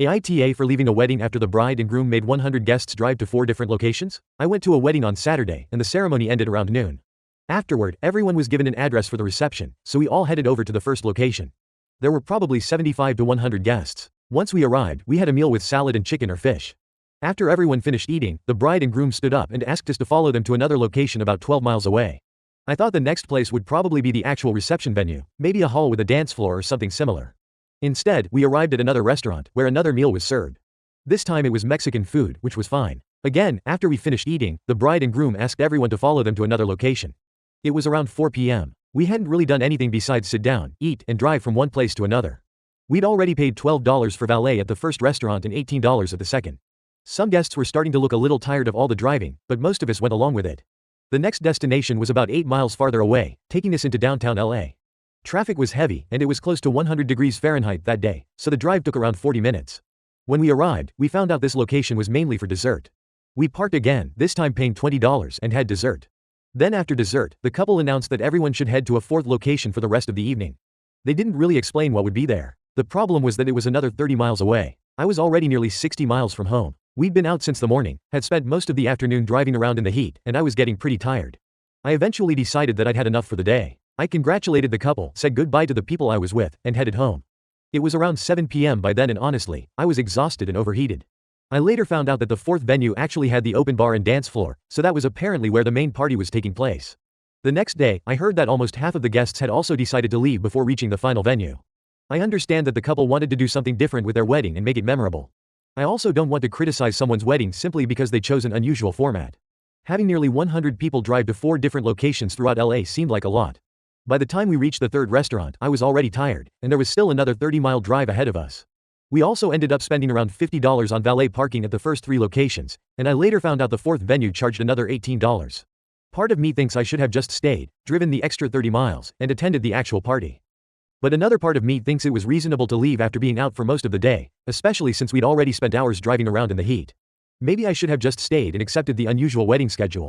AITA for leaving a wedding after the bride and groom made 100 guests drive to 4 different locations? I went to a wedding on Saturday and the ceremony ended around noon. Afterward, everyone was given an address for the reception, so we all headed over to the first location. There were probably 75 to 100 guests. Once we arrived, we had a meal with salad and chicken or fish. After everyone finished eating, the bride and groom stood up and asked us to follow them to another location about 12 miles away. I thought the next place would probably be the actual reception venue, maybe a hall with a dance floor or something similar. Instead, we arrived at another restaurant, where another meal was served. This time it was Mexican food, which was fine. Again, after we finished eating, the bride and groom asked everyone to follow them to another location. It was around 4 p.m. We hadn't really done anything besides sit down, eat, and drive from one place to another. We'd already paid $12 for valet at the first restaurant and $18 at the second. Some guests were starting to look a little tired of all the driving, but most of us went along with it. The next destination was about 8 miles farther away, taking us into downtown LA. Traffic was heavy and it was close to 100 degrees Fahrenheit that day, so the drive took around 40 minutes. When we arrived, we found out this location was mainly for dessert. We parked again, this time paying $20, and had dessert. Then after dessert, the couple announced that everyone should head to a 4th location for the rest of the evening. They didn't really explain what would be there. The problem was that it was another 30 miles away. I was already nearly 60 miles from home. We'd been out since the morning, had spent most of the afternoon driving around in the heat, and I was getting pretty tired. I eventually decided that I'd had enough for the day. I congratulated the couple, said goodbye to the people I was with, and headed home. It was around 7 p.m. by then and honestly, I was exhausted and overheated. I later found out that the 4th venue actually had the open bar and dance floor, so that was apparently where the main party was taking place. The next day, I heard that almost half of the guests had also decided to leave before reaching the final venue. I understand that the couple wanted to do something different with their wedding and make it memorable. I also don't want to criticize someone's wedding simply because they chose an unusual format. Having nearly 100 people drive to 4 different locations throughout LA seemed like a lot. By the time we reached the 3rd restaurant, I was already tired, and there was still another 30-mile drive ahead of us. We also ended up spending around $50 on valet parking at the first 3 locations, and I later found out the 4th venue charged another $18. Part of me thinks I should have just stayed, driven the extra 30 miles, and attended the actual party. But another part of me thinks it was reasonable to leave after being out for most of the day, especially since we'd already spent hours driving around in the heat. Maybe I should have just stayed and accepted the unusual wedding schedule.